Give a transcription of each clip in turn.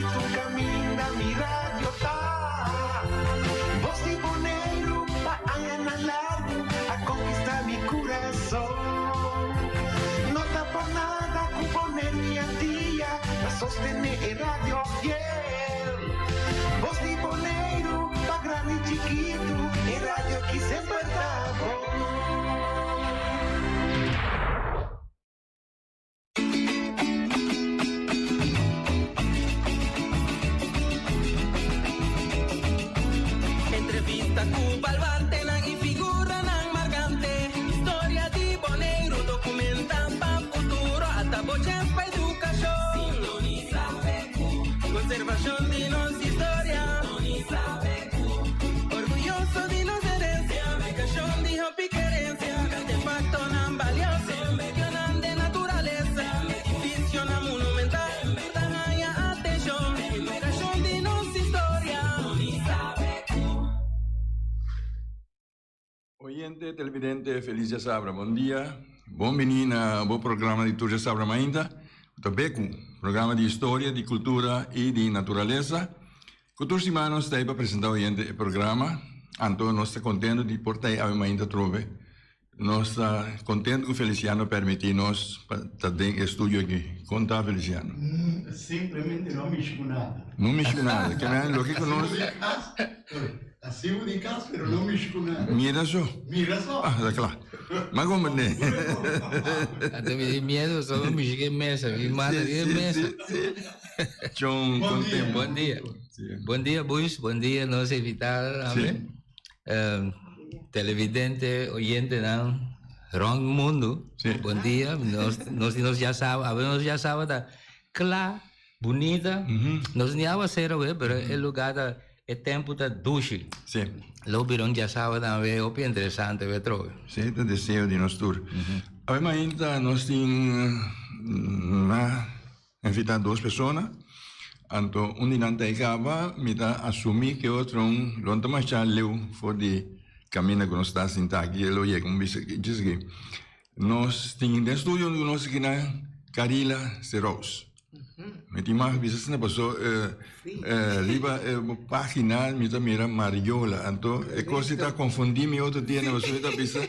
tu camina mi radio tá. Voz de boneiro pa anhelar, a conquistar mi coração. No tá por nada com boneiro e a dia, pra sostener el radio fiel. Voz de boneiro pa grande e chiquito, el radio que sempre tá bom. Cuba Albarte y figura nan marcante. Historia de Boneiro documentan pa futuro hasta boches pa educación. Sintoniza PQ. Conservación de nos historia. Sintoniza PQ. Orgulloso de nos herencia. Educación de hopi querencia. Artefacto nan valioso. Medio nan de naturaleza. Edificio nan monumental. Dan haya atención. Educación de nos historia. Sintoniza PQ. Oyente, televidente, Felicia Sabra, bom dia. Bem-vindo ao programa de Turja Sabra Mainda, o BECU, programa de História, de Cultura e de Natureza. Cultura Simano está aí para apresentar o oyente o programa. Então, nós estamos contentes de portar a Mainda Trove. Nós estamos contentes que o Feliciano permite-nos estar em estúdio aqui. Conta, Feliciano. Simplesmente não mexo com nada. Não mexo com nada. Que é o que conosco. Assim de casa, mas não mexo com nada. Mira só. Mira só. Ah, está claro. Mas como é? Até me deu medo, só não me cheguei mesa, me manda de mesa. John, Bom dia. Bom dia, Bush. Bom dia, nós invitados. Amém. Televidente, oyente, não. Rond mundo. Bom dia. Nós já sabemos da clara, bonita. Nós nem vamos ser, mas é lugar da é tempo da duche. Sim. Lo virão já sabe também, é bem interessante, ver trovo. Sim, o desejo de nós tour. Ainda nós temos invitar duas pessoas. Então, um de nós acaba, me dá assumir que outro longe mais já leu for de caminho que nós está sentado aqui, ele é como diz que nós temos no estúdio nós aqui na Carila Serros. Me timah bisa sana pasó liba página mira Mariola anto cosita confundí mi otro día na pasó ita bisa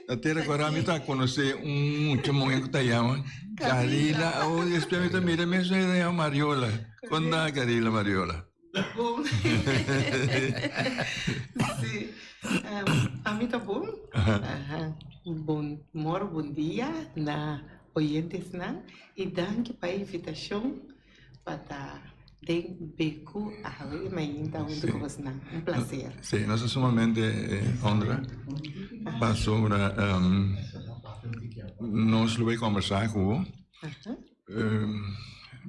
até agora me tá conhecer chamo que tá chama Carila ou espera mira mesmo é Mariola quando Carila Mariola Sim, a mim tá bom. Bom dia na oyentes não e danke para a invitação para den beco a ver ainda onde que você não prazer. Sim, nós sumamente honra para sobre nós lo vai conversar com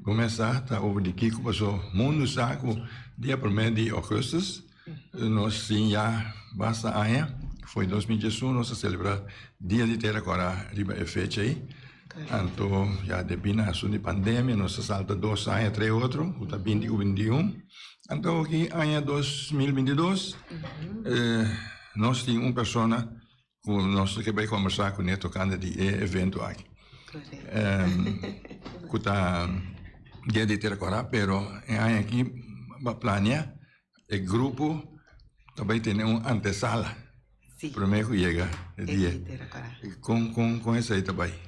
começar tá over de Kiko passou mundo saco dia 1 de agosto nós sim já basta aia foi 2018 nós celebrar dia de terra agora riba é fecha aí. Então, já depois da pandemia, nós salta 2 anos, 3 outros, o 2021. Então, aqui, ano 2022, nós temos uma pessoa que vai conversar com ele, tocando de evento aqui. Que está dia de ter agora, mas aqui, planear, o grupo também tem uma antesala. Primeiro que chega, o dia. Com essa aí também.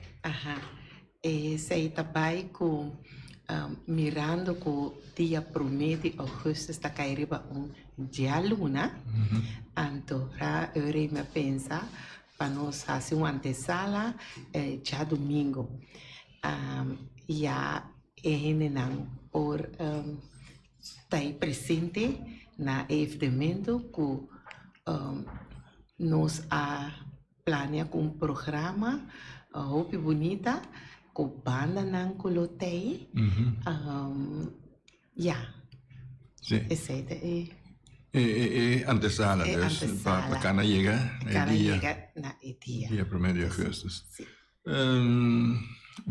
Esse aí também com mirando que o dia 1 de agosto está caindo dia luna, então eu me pensa para nós fazer uma antesala já domingo, já não por estar presente na evento que nós planeamos com programa Hopi bonita, com banda nan colotei. Esse é antesala, para cada chega, na dia 1 de agosto.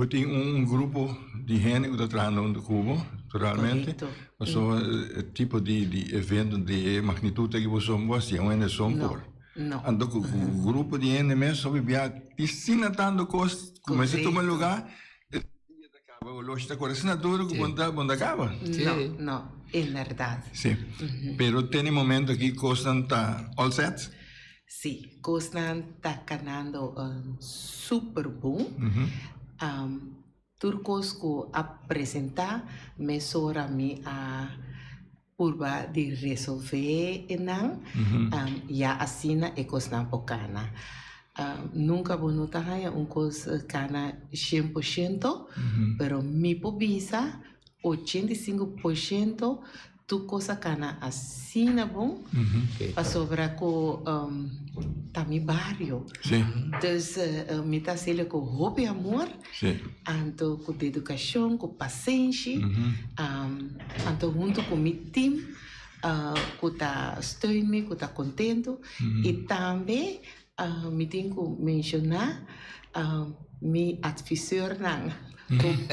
Tem grupo de gente que está trabalhando no Cuba, naturalmente. Mas o tipo de evento de magnitude que você mostra, é só por. Não. Então, o grupo de gente mesmo soube viajar, ensina tanto coisas, comecei a tomar lugar, Los está con assinatura que bonda acaba. No, en verdad. Sí. Pero tiene momento aquí costan está all set. Sí, Cosnan está ganando super boom. Turcos que a presentar mesora mi a purba de resolver enang ya asina e Cosnan pocana. Nunca vou notar um coisa cana 100%, pero mi povisa 85% tu coisa cana assina bom para sobrar com mi barrio. Sí. Então, me tá sendo com hobby amor, Sí. anto com educação, com paciência, anto junto com mi team, que tá steun me, que tá contento e também me tenho que mencionar mi advisor nang.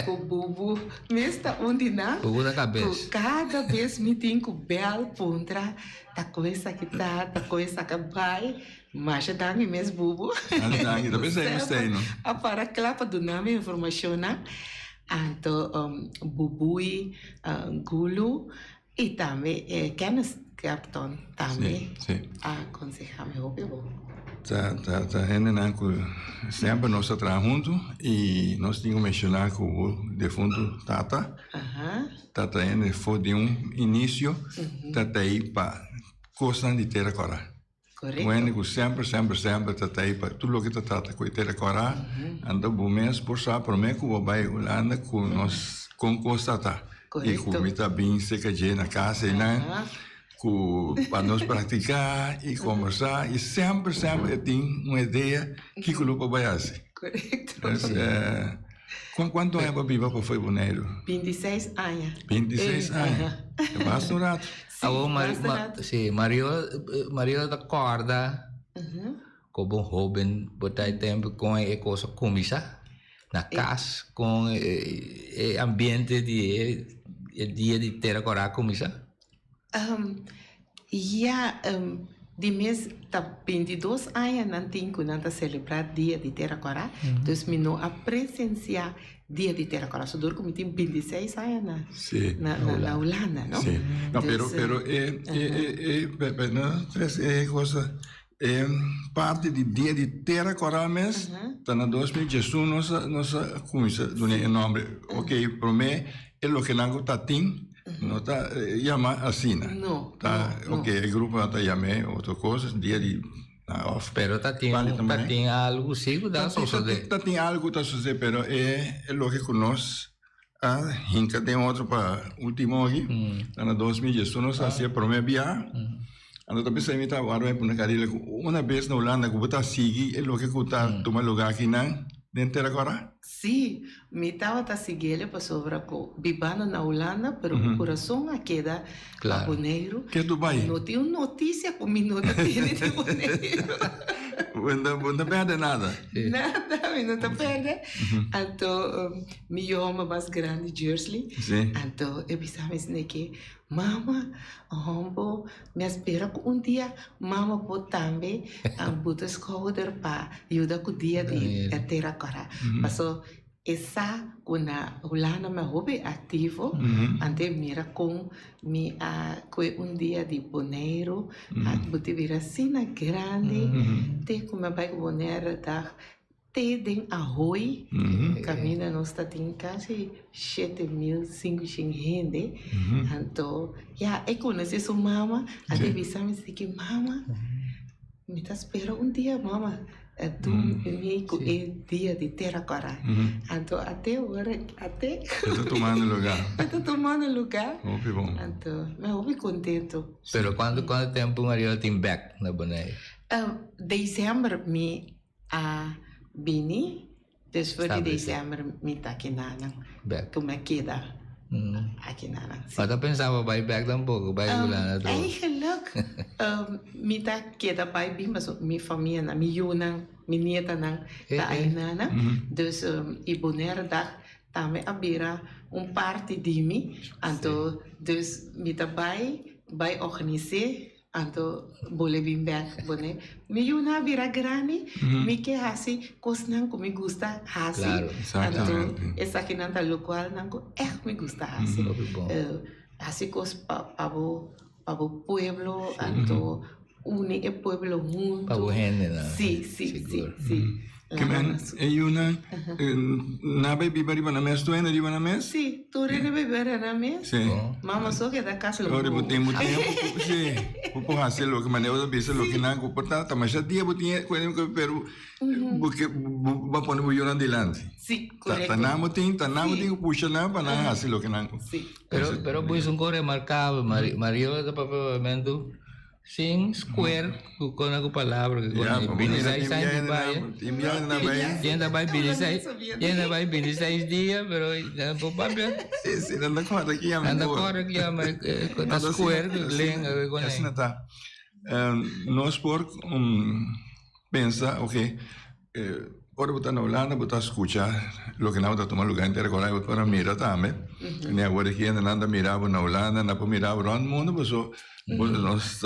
O bubu, me está onde não? Bubu da cabeça. Cada vez me tenho que bel puntra, da coisa que tá, da coisa que vai, mas já dá-me mesmo bubu. Andangi, da pensei no steino. A para clapa do nome informação na, então bubui, gulu e também Kenneth Capton também. Sí. Aconselhar-me o bebo. Tá gente que sempre nós trabalhamos juntos e nós tínhamos mencionar com o defunto Tata. Tata ainda foi de início, Tata aí para coisa de ter agora. Correto. O único sempre Tata aí para tudo o que Tata com ter agora, anda bom mês por só por mim que o vai anda com nós com coisa Tata. E com me tá bem seca de na casa e não. Para nós praticar e conversar e sempre tem uma ideia que o grupo vai fazer. Correto. Quanto tempo viva para foi Boneiro? 26 anos. 26 anos. É bastante. Sim, Mario da corda, como um jovem, botar tempo com a coisa comissa, na casa, com o ambiente de dia de ter agora comissa. De mês tá 22 anos não tem que não tá celebrar dia de Terracorá, então me não a presenciar dia de Terracorá, só dor como tem 26 anos na Holanda, não? Sim. Não, pero não, coisa parte de dia de Terracorá mês, tá na 2018 nossa comissa do nome, ok, para mim é o que não tá tem. No está llama así, no. Tá, no. Ok, el grupo está llamé otra cosa, día de off. Pero tem algo sigo da sociedade. Tem algo da sociedade, pero é lo que conosco. Hinca tem outro para último aqui, na 2018 nós fazia primeiro viagem. Ando também se imita agora para na carreira uma vez na Holanda que botar seguir é lo que está tomar lugar aqui não dentro agora. Sim, me estava a seguir para sobre vivendo na Holanda, pero o coração a queda a Boneiro. Que é Dubai? Não tenho notícia com me não tem de Boneiro. Não perde nada. Nada, me não perde. Então, meu homem mais grande, Jersey. Então, eu pensava assim que mama, hombo, me espera que dia mama pode também botar escolher para ajudar com o dia de ter agora. Passou essa na Holanda me hobby ativo, ante mira com mi dia de Boneiro, botar vira cena grande, te como vai Boneiro dar te den arroz, caminha nós tem quase 7.500 gente, então eu conheci sua mama, até visamos que mama, me está esperando dia mama. Tu me dia de ter agora. Então até agora Estou tomando lugar. Estou tomando lugar. Muito bom. Então, me ouvi contento. Pero quanto tempo Maria tem back na Bonaire? Dezembro me vini, después de dezembro me tá aqui na como é que dá aqui na. Mas pensava vai back tampouco, vai lá na. Eigenlijk me tá que da pai bem, mas minha família na minha nieta na tá aí na. Dus e Bonaire dag também abira parte de mim, então dus me tá vai organizar Anto bole bim back bone. Mi una vira grande, mi que hasi cos nanco me gusta hasi. Claro, exactamente. Anto esa que nanta lo cual nanco me gusta hasi. Bom. Hasi cos pavo pueblo, anto une el pueblo junto. Pavo gente, ¿no? Sí. Que men, una, nabe biba riba na mes, tu ena riba na mes? Sí, tú eres beber na mes. Sí. Mama so que da casa lo. Ora botem, sí. Pupo hacer lo que manejo de bisa lo que na ko porta, mas já dia botem, pero porque va poner bullion adelante. Sí, correcto. Tanamo ting puxa na para hacer lo que na ko. Sí. Pero pues un core marcado, Mario de papamento, sin square, con alguna palabra que con Binisai sai de baia. Yenda vai Binisai dia, pero po papel. Sí, anda corre aqui a Anda corre que ama tá square lenga con assim tá. Nós por pensa, ok, ora botar na Holanda, botar escuchar lo que não tá tomando lugar inteiro agora para mirar também. Nem agora aqui anda mirava na Holanda, na para mirar o mundo, pessoal. Nós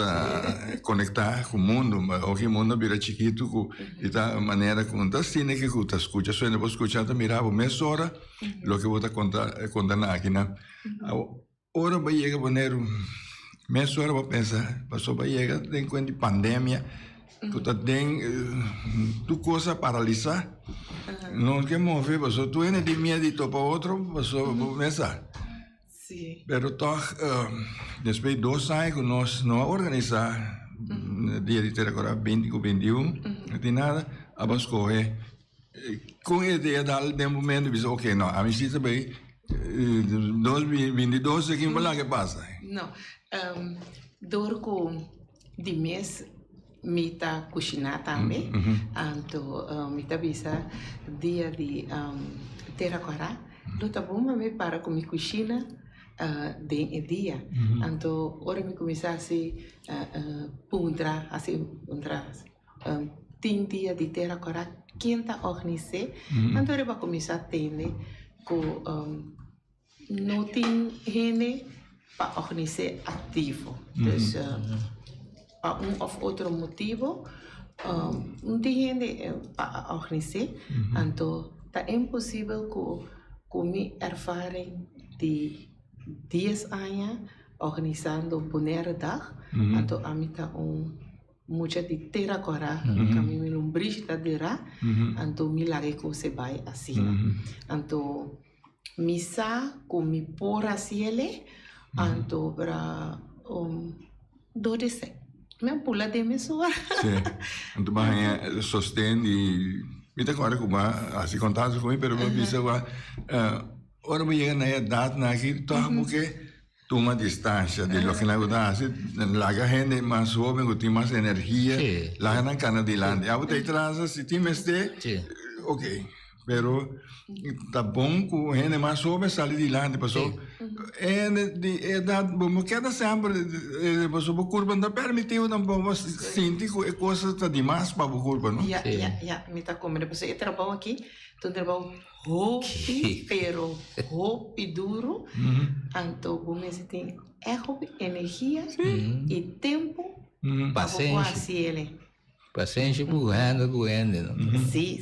conectar com o mundo, o mundo vira chiquito e da maneira como tá assim que tu escuta, só não escuchar tá mirava meia hora, lo que vou tá contar aqui, né? Ora vai chegar poner meia hora vou pensar, passou vai chegar tem quando pandemia, tu tá tem tu coisa paralisar, não quer mover, passou tu é de medo para outro, passou vou pensar. Sí. Pero toch, depois de 2 anos que nós não organizar dia de ter agora 20 ou 21, não tem nada, vamos correr. Com a ideia de momento, diz, ok, não, a minha cita bem, 2022 aqui em que passa. Não, dor com de mês, me tá cozinhar também, então me tá visa dia de ter agora, do tá bom, mas para com me cozinha. De dia. Então, ora me começar assim, pundra, assim, tem dia de ter agora quinta organizar. Então, eu vou começar a ter com não tem gente para organizar ativo. Então, para ou outro motivo, não tem gente para organizar. Então, é impossível com minha ervaring de 10 anos organizando Bonaire Dag. Então, a mim está muita de ter agora, que a mim não brinca de lá. Então, me larguei com você vai assim. Então, me sa com me por assim ele. Então, para 12 me pula de mesura. Sim. Então, mas sostém e me tá agora com assim contato comigo, pero me disse agora ora me chega na idade aqui, porque toma distância de lo que na verdade, lá a gente mais jovem, que tem mais energia, lá na cana de lá. A outra atrás, se tem este, ok, pero tá bom que a gente mais jovem sai de lá, pessoal. É de idade, bom, cada sempre, pessoal, a curva não permitiu, não vamos sentir que coisa tá demais para a curva, não? Me tá comendo, pessoal, eu trabalho aqui. Tu trabalho roupi, pero roupi duro. Então, como se tem energia e tempo para fazer ele. Paciência correndo. Sim.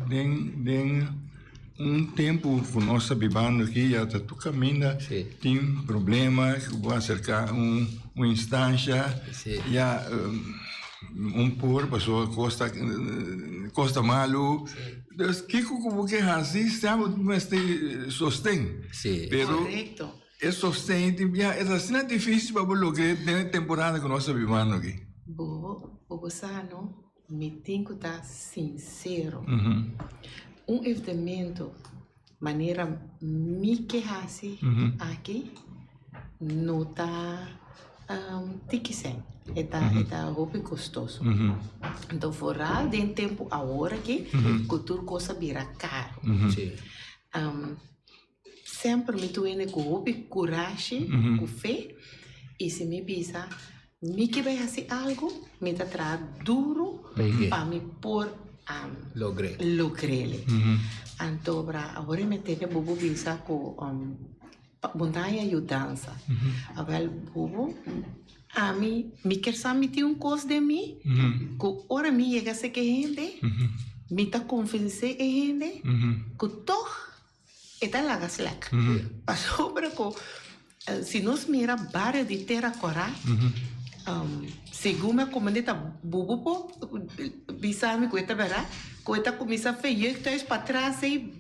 Tem tempo que nós estamos vivendo aqui, já está tu caminho, tem problema, que vou acercar uma instância, já por pessoa costa malo, dus como que assim estamos neste sostém, pero é sostém, é assim é difícil para lograr na temporada que nós estamos vivendo aqui. Bobo sano, me tenho que estar sincero. Evento, maneira me que aqui, não está tiquisem. Está roupa gostoso. Então, fora de tempo agora que cultura coisa vira caro. Sempre me tuene com roupa, coragem, com fé. E se me bisa, me que vai fazer algo, me tá traz duro para me pôr logrele. Então, agora me tem bobo bisa com montanha e dança. Agora, bobo, a mim, me quer saber tem coisa de mim, que ora me chega a ser que gente, me tá convencer a gente, que toch, é da laga slack. Passou para que, se nós mira barra de terra cora, segundo a comandante bobo po, bisa me coita verá, coita começa a fazer, então para trás e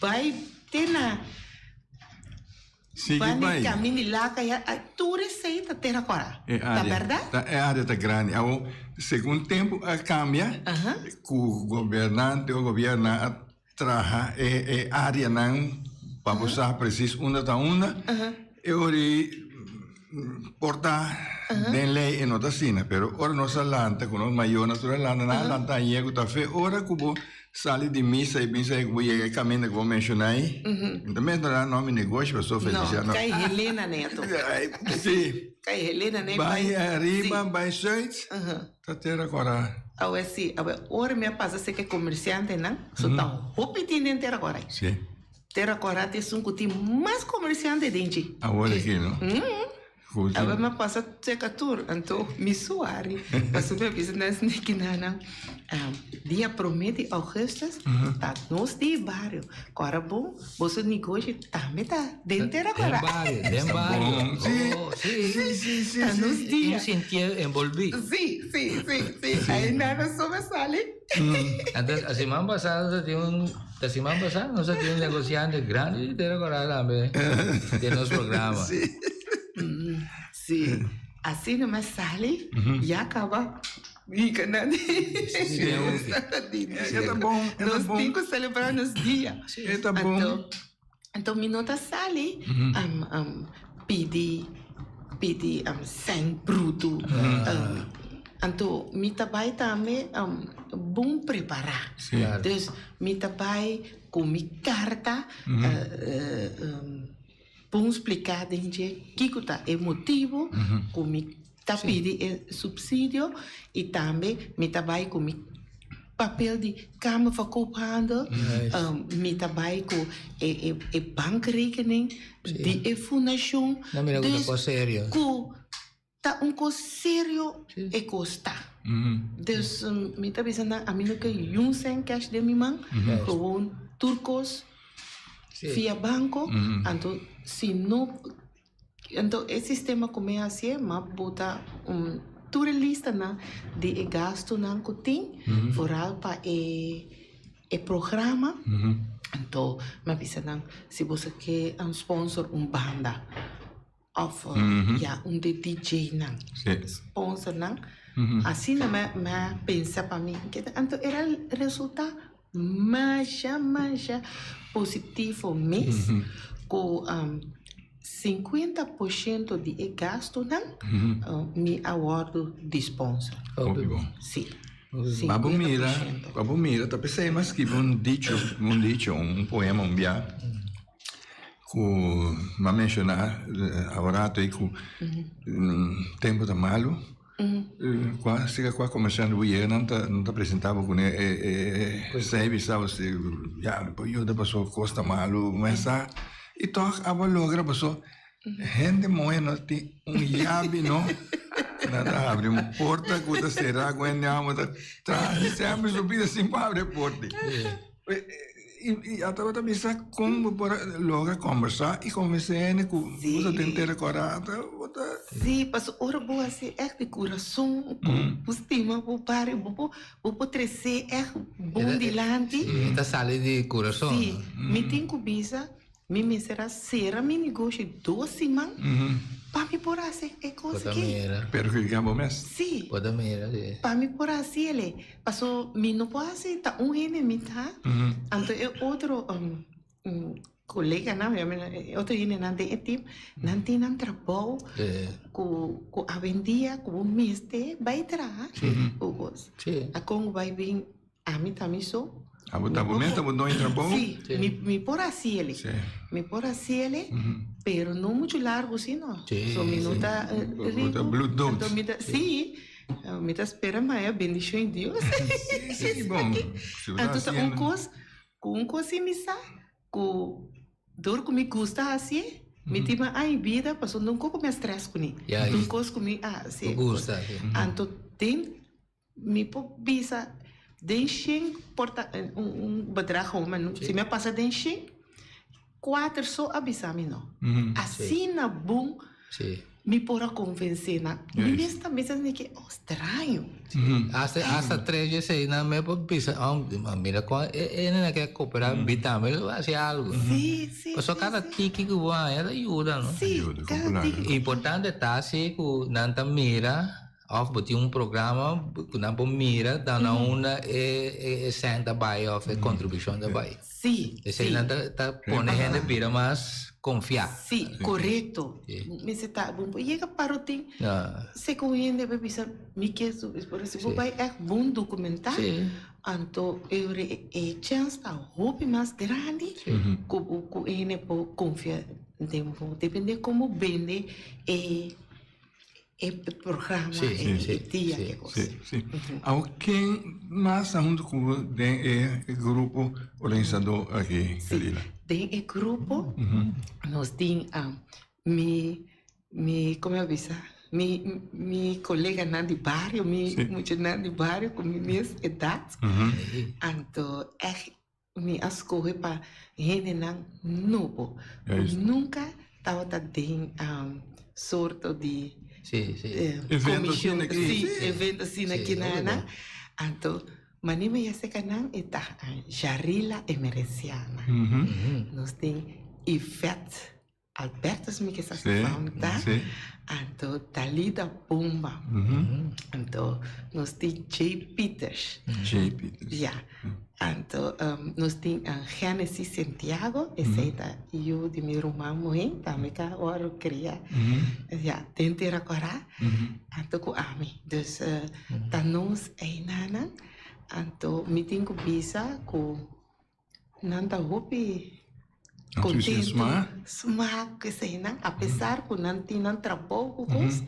vai ter na vai caminho lá que tudo receita terra cora. Tá verdade? É área tá grande. Ao segundo tempo cambia, que o governante ou governa traja é área não para você preciso uma da uma. Eu porta den lei e nota sina, pero ora nossa lanta com nós maior natural lanta na lanta iego tá fe ora cubo sali de missa e pensa que vou caminho que vou mencionar aí. Também não dá nome negócio, pessoa feliciana. Não, cai Helena Neto. Sim. Cai Helena Neto. Vai arriba, vai seis. Tá ter agora. Agora sim, ora me passa ser que é comerciante, não? Só tá repetindo em ter agora. Sim. Ter agora tem um que mais comerciante dentro. Agora aqui, não? Agora me passa ser que tur, então me suare. Mas o meu business nem que nada. Dia promete Augustus, tá nos de bairro. Agora bom, você negócio também tá dentro agora. Dem bairro. Sim. Tá nos dias. Me sentia envolvido. Sim. Aí nada sobresale. Entonces, a semana pasada nós tínhamos um negociante grande e agora também tem nosso programa. Sim. Assim não me sale e acaba. Fica, né? Tá bom. Nós temos que celebrar nos dias. Tá bom. Então, minha nota sale, pedi sangue bruto. Então, me trabalho também bom preparar. Então, me trabalho com minha carta, bom explicar dentro que é motivo, com minha tá pedindo subsídio e também me trabalho com papel de Câmara Facopando, me trabalho com bankrekening, de fundação. Não me lembro da coisa séria. Tá coisa sério e custa. Então, me tá pensando a mim que sem cash de minha mãe, com turcos, via banco, então se não então, esse sistema começa assim, mas bota toda lista de gasto que tem, fora para o programa. Então, me pensa, se você quer sponsor banda, ou de DJ, sponsor, assim, me pensa para mim, então, era o resultado mais positivo mesmo, com 50% de gasto me awardo de sponsor. Sim. Babu mira, tá pensando mais que um dicho, poema, bia, que vai mencionar agora aí com tempo da malo. Quase começando o ano não tá apresentava com sabe se já depois eu passou costa malo, mas e toch aba logra passou gente moena tem llave não nada abre porta que será quando amo tá sempre subida sem para abrir porta e até também sabe como para logo conversar e conversar com você tentar agora sim, mas ora boa assim é de coração com estima o pare o potrecer é bom dilante está sale de coração sim me tem cobiça me será será me negócio 2 semanas para me por assim é coisa que pero que digamos mais sim pode mira para me por assim ele passou me não pode assim tá me tá então é outro colega não outro gente não tem tipo não tem não trabalho com a vendia com o mês de vai trazer a como vai vir a mim também sou momento não entra bom sim me por assim ele pero não muito largo assim não só minuta Bluetooth sim me tá esperando mas é bendição em Deus sim bom então um coisa me sa com dor que me custa assim Me tima ai vida, passou nunca com me estresse com ele. Yeah, Nunca comi, sim. Gusta. Anto tem me po bisa deixem porta bedrag mas se me passa deixem 4 só avisar-me não. Assim na bom Sim. me porá convencer na. Me mesmo também que estranho. Hasta 3 vezes aí na me pisa, mira com não quer cooperar, vitamina, hace algo. Sim, sim. Pasó cada tiki que va, ela ajuda, não? Sim, cada tiki. Importante tá se que nanta mira, of botar programa, que nanta mira, dá uma senta by of contribuição da by. Sim. Esse aí nanta tá pone gente vira mais confiar. Sim, correto. Me se tá bom, chega para o tem. Se conhece bebê bisa, me quer por isso vai é bom documentar. Sim. Anto eu chance tá hobby mais grande, com ele por confiar tempo, depende como vende programa dia que coisa. Sim. Alguém mais junto com o grupo organizador aqui, Kalila? Tem o grupo, nós tem como eu disse, mi colega na de bairro, muito na de bairro com minha idade, então me escolhe para gente não novo, nunca estava tem sorte de evento assim aqui, evento assim aqui na, então mas nem me sei que não está Jarila Emerenciana. Nós tem Ivete Albertas me que está falando, então Dalida Pumba. Então nós tem J. Peters. Yeah. Então nós tem Genesis Santiago, esse é eu de meu irmão mãe, também que agora cria. Yeah, tem ter agora. Então com ami, dus tá nós aí nana. Então, me tenho visa com nanta hopi contento, smart que sei não, apesar que não tinha trabalho com coisa,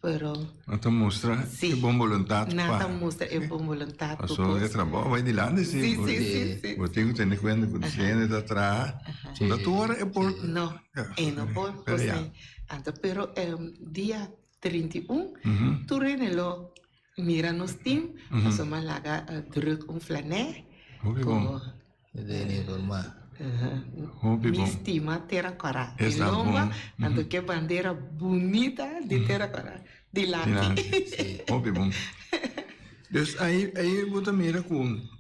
pero então mostra que bom vontade nada mostra é bom vontade com coisa. Passou trabalho vai de lá sim. Eu tenho que ter conta com gente da atrás. Da tua é por não por você. Então, pero dia 31 tu renelo mira nos team, so malaga druk flané. Bom. De normal. Mi estima terracora. E lomba, tanto que bandeira bonita de terracora. De lá. Bom. Dus aí você mira com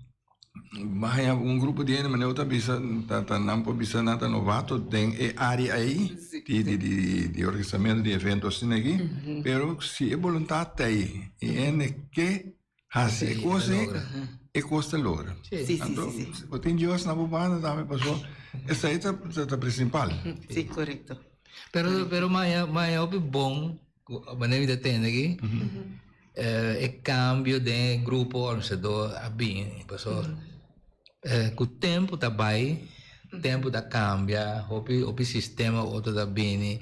bahaya grupo de mas outra bisa não pode bisa nada novato tem área aí de organizamento de eventos assim aqui, pero se é vontade aí e que hace coisa e custa logra. Então, o tem dias na bobana também passou. Essa aí tá principal. Sim, correto. Pero mais bom, maneira de ter aqui. Cambio de grupo organizador a bem, passou. Com o tempo tá bem, tempo tá cambia, o sistema outro tá bem,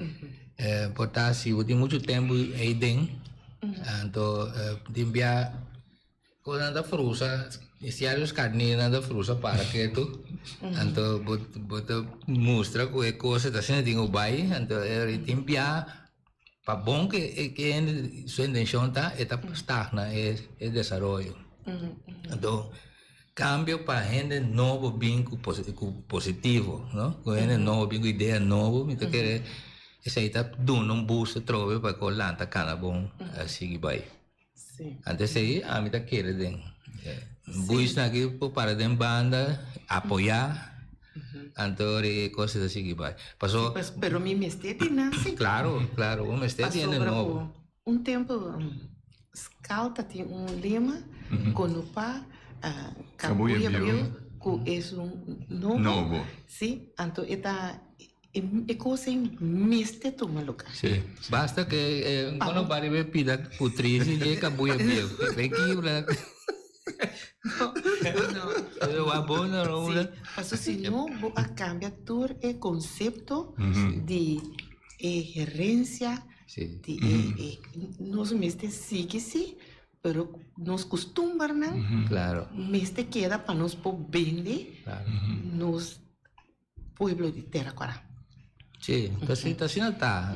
portanto se tem muito tempo aí dentro, então timbia quando anda frusa, se há os carnes anda frusa para que tu, então bota mostra que coisa tá sendo tem o bem, então timbia para bom que sua intenção tá stagna é desenvolvimento, então cambio para gente novo vínculo positivo, não? Com gente novo vínculo ideia novo, me tá querer essa aí tá dando boost trove para colar tá cara bom assim que vai. Antes aí a me tá querer den boost aqui para den banda apoiar, então coisas assim que vai. Passou. Pero mi mestete nasce. Claro, o mestete é novo. Tempo Scalta tem lema quando pá Cabuya Bio, que é novo. Sim, então é coisa miste tu maluca. Sim. Basta que quando vai ver pida putriz e Cabuya Bio, vem aqui não. Eu abono não. Mas se não a cambia todo o conceito de gerência, de nós mesmos sigue pero nos costumbres, ¿no? Claro. Este queda para nos por vender nos pueblos de Terracora. Sim, assim não tá.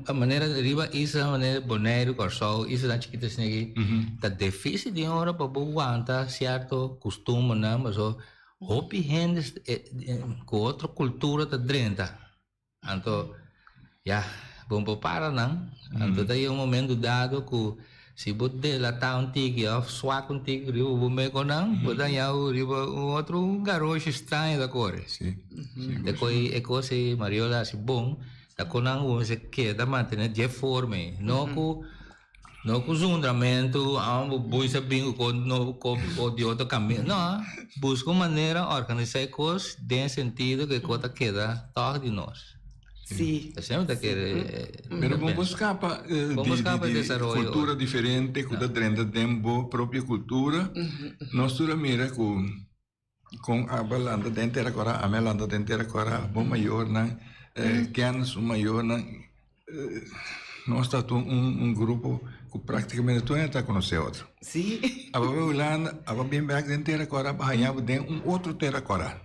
A maneira de riba, isso a maneira boneiro, corso, isso da chiquita assim aqui, tá difícil de hora para aguentar certo costume, né? Mas o hopi gente com outra cultura tá dentro. Então, já, vamos para não. Então daí momento dado que se você lá tá antigo, suar contigo, riba o meio não, você já o riba outro garoto estranho da cor. Sim. Depois é coisa Mariola assim bom, da conan o se queda manter de forma, não com zundamento, boi sabendo com de outro caminho, não, busca uma maneira organizar coisas de sentido que coisa queda todos de nós. Sim. Sempre que Pero vamos buscar de cultura diferente, que dentro tempo própria cultura. Nós tudo mira com a balanda dentro agora, a melanda dentro agora, bom maior na, Kens o maior na, nós está grupo que praticamente tu está conhecendo outro. Sim. Agora Holanda, agora bem back dentro agora, banhava dentro outro terra agora.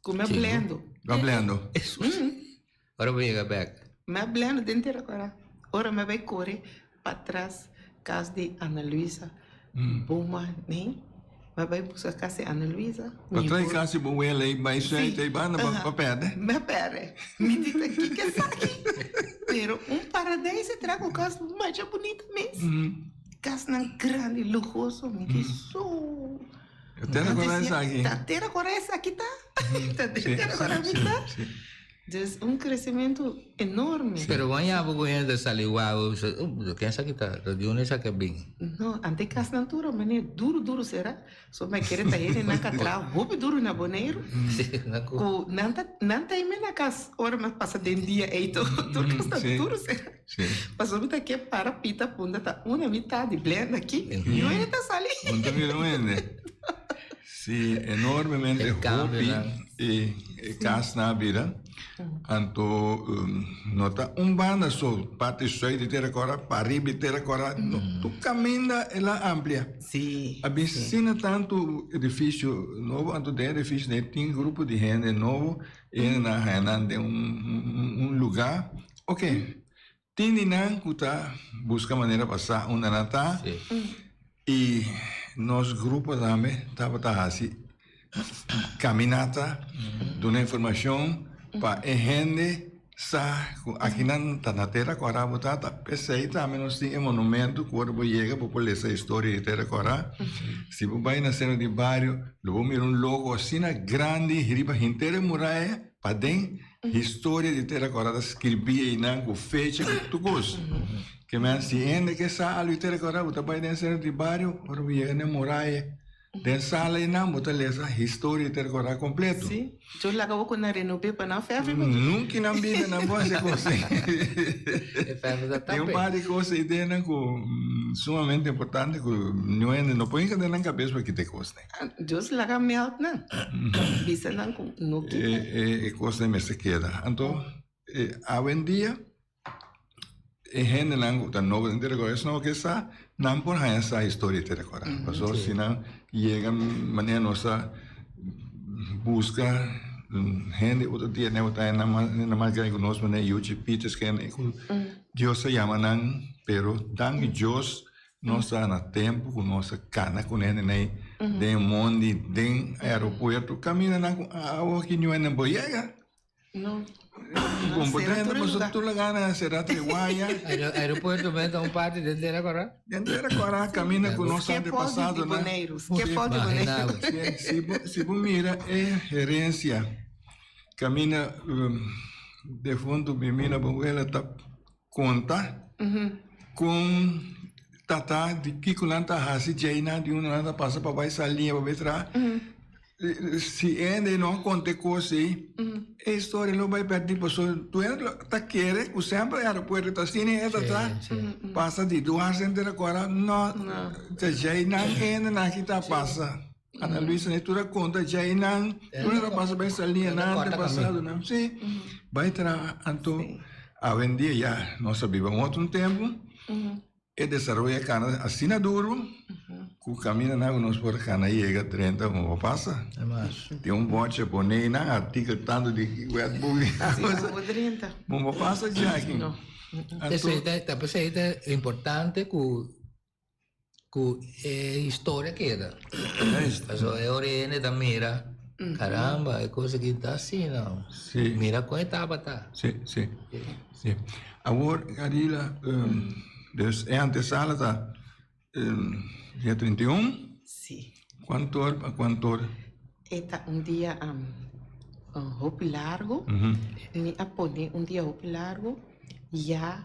Como é blendo. Blendo. Agora vou chegar back. Me blendo dentro agora. Ora me vai correr para trás, casa de Ana Luisa. Boma, nem? Me vai buscar casa de Ana Luisa. Para trás casa de boa aí, mas isso aí tem banda para perder. Me perde. Me diz aqui que é aqui. Pero paraíso traga o casa mais bonita mesmo. Casa não grande, luxuoso, me diz so. Até agora essa aqui. Até agora essa aqui tá. Até agora tá. Então, crescimento enorme. Pero banha vou ganhar de saliuau, quem essa aqui tá, radio nessa que bem. Não, ante casa não dura, mas duro será. Só me querer tá ele na catra, roupa duro na boneiro. O não tá aí na casa, ora mas passa dentro dia aí tudo casa duro será. Passou muito aqui para pita punda tá uma metade blenda aqui e o ele tá sali. Não tá mirando. Sim, enormemente hobby e casa na vida. Anto nota banda só parte só de ter agora para riba ter agora tu caminha ela amplia. Sim. A piscina tanto edifício novo anto de edifício tem grupo de gente novo e na Hainan de lugar. Ok. Tem não que tá busca maneira passar uma nata e nós grupo também tava assim caminata dando informação para gente sa aqui na terra agora botar pensei também nós tem monumento quando você chega para poder essa história de terra agora se você vai na cena de bairro vou mirar logo assim grande riba inteira muralha para dentro história de terra agora escrevia aí na com fecha tu gosta que mais se ainda que sa ali terra agora você vai na cena de bairro quando você chega na muralha den sala ina muta lesa história ter agora completo. Sim. Eu lá vou com na renove para não ferver. Nunca na vida na boa se coisa. Tem par de coisas ideia na com sumamente importante que não põe que na cabeça para que te costa. Deus lá me out não. Bisa não com no que. É coisa me se queda. Então, hoje em dia gente não tá novo entender agora isso não que sa não por essa história ter agora. Passou se não chega maneira nossa busca gente outro dia não tá na mais grande conosco né YouTube Peters que Deus se chama não pero dan Deus nossa na tempo com nossa cana com ele né de mundo de aeroporto caminha na aqui não é na boiega não bom potendo mas tu lá gana será treguaia aeroporto mesmo parte dentro agora caminha com nosso antepassado né que pode boneiros se você mira é herência caminha de fundo minha abuela tá conta com tata de que culanta hasi jaina de uma nada passa para vai salinha para entrar se ainda não conte coisa a história não vai perder pessoa tu tá querer que sempre aeroporto tá assim passa de 2 horas agora não já ainda na que tá passa Ana Luisa né tu conta já ainda tu não passa bem essa linha nada passado não sim vai entrar então a vendia já nós vivemos outro tempo e desenvolve a cana assim duro camina na nos por cana llega 30 como passa. É mais. Tem bote japonês na artigo tanto de Red Bull. Sim, como 30. Como passa já aqui. Não. Isso é importante que história queda. Então, é origem da mira. Caramba, é coisa que está assim, não. Sim. Mira com etapa, tá? Sim, sim. Sim. Agora, Carila, dus é antesala tá dia 31? Sim. Quanto hora para quanto hora? Eta dia roupa largo. Me apone dia roupa largo. Já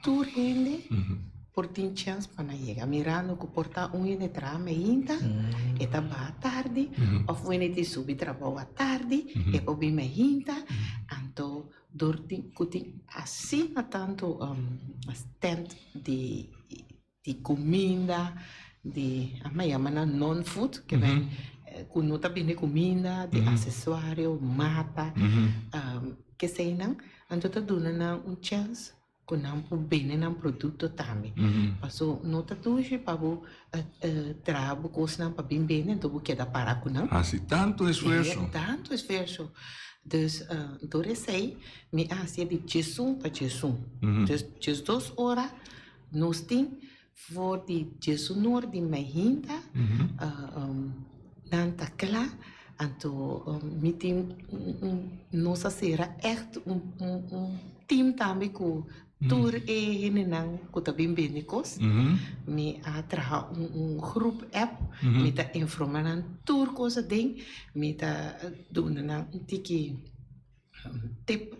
tu rende por tem chance para chegar. Mirando que porta de trama ainda. Eta ba tarde. Ou when te subi trabalho à tarde. E para bem ainda. Então, dorti kuti assim tanto stand de comida, de a non-food, que vem com nota bem de comida, de acessório, mata, que sei não, então tá dando chance com não bem não produto também. Passou nota tudo para o trabalho coisa para bem então o que dá para com não. Assim tanto esforço. Tanto esforço. Dus door is zij, me aanzien die Jesu para Jesu. Dus 2 horas, nós tem voor die Jesu noor die mij hinta, dan takla, então me tem nossa será echt team também com tour e não com também benicos, me atraha groep app, me tá informando tour coisa ding, me tá dando tiki tip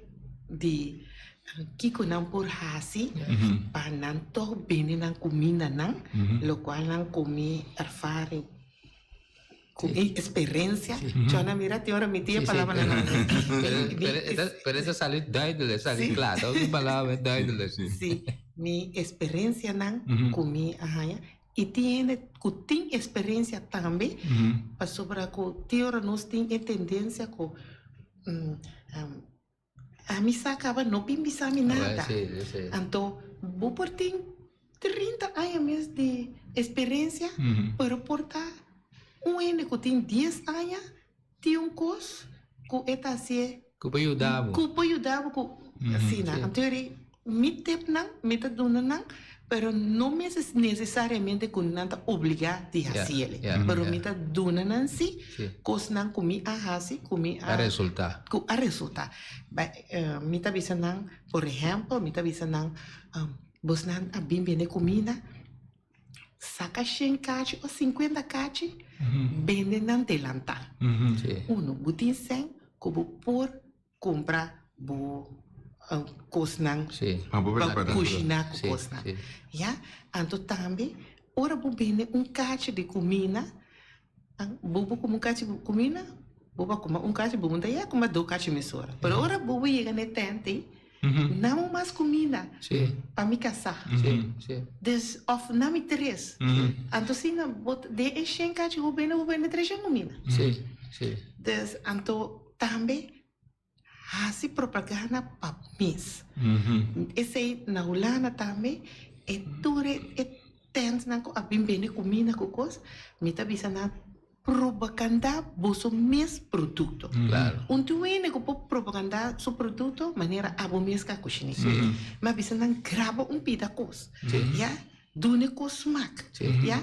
de que não por hasi, para não toch bem não comida não, lo qual não comi ervaring com experiência, já na mira te ora me tinha palavra não. Pero essa saliu duidelijk, saliu claro, outra palavra duidelijk. Sim, minha experiência não comi e tem experiência também, para sobre que teora nós tem tendência que a mim acaba não pensar nada. Então, vou por tem 30 anos de experiência para portar ene que tem 10 anos tem coisa que é assim que pode ajudar assim não então me tep não me tá dando não pero não necessariamente que não tá obrigado a fazer ele pero me tá dando não sim coisa não comi a fazer comi a resultar me tá visando por exemplo me tá visando você não a bem de comida saca 100 cachi ou 50 cachi vende não te lantar. Butin 100 que vou por comprar coisa não para cozinhar com coisa não. Já? Então também, ora vou vender cachi de comida, vou comer cachi de comida, vou comer cachi de comida, já comer 2 cachi mistura. Pero ora vou chegar na tente, não mais comida para me caçar. Dus, of não me 3. Então, se não de 100 cachi, vou vender 3 comida. Dus, então, também, assim propaganda para mim. Esse na Holanda também, é dure, é tenso, não a bem vender comida com coisa, me tá visando propaganda boso mes produto. Claro. Tu ene que propaganda su produto maneira abo mes ka cozinha. Mas bisa nan graba pita cos. Ja? Dune cos smaak. Ja?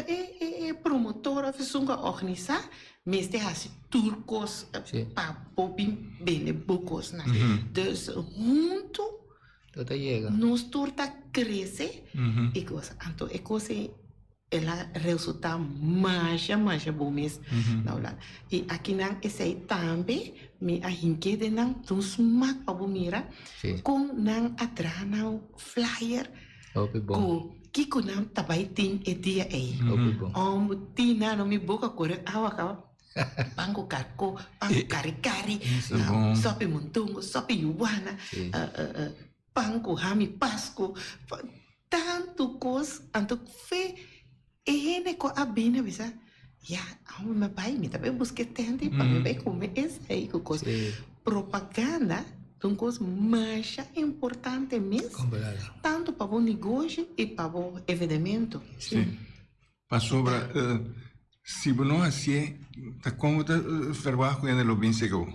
É promotora fisunga organizar, mas te hasi turcos pa bobin bene bocos na. Dus junto nos torta cresce e coisa. Então é coisa ela resulta mais bom mesmo na Holanda. E aqui não esse também me a hinque de não tão smaak para bomira com não atrás não flyer com que com não tabai tem e dia aí tina não me boca corre awa pango carco pango cari sope montongo sope yuana pango hami pasco tanto coisa tanto fe e ko abina bisa ya amo me pai me também busquei tente para me vai comer esse aí com coisa propaganda uma coisa mais importante mesmo tanto para o negócio e para o evento Passobra, se não assim, tá como tá fervar com ele bem seco.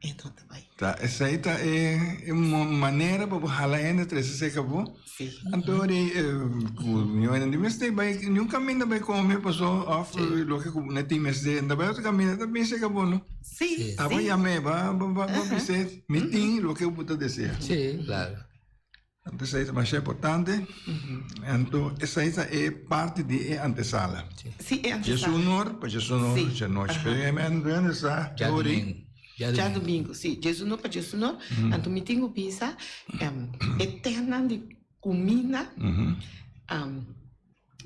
Então também. Tá, essa aí tá é uma maneira para ralar ainda três seca bom. Sim. Então eu ainda não sei bem, nenhum caminho vai comer passou off lo que não tem mais de, ainda vai outro caminho tá bem seca bom, não? Sim. Ah, vai a me, vai dizer, meeting lo que eu puedo dizer. Sim, claro. Então essa é mais importante. Então essa é parte de antesala. Sim, é Jesus honor, para Jesus honor, já nós experimento essa Já teoria. domingo. Já domingo, sim. Jesus não para Jesus não. Então me tenho visa eterna de comida.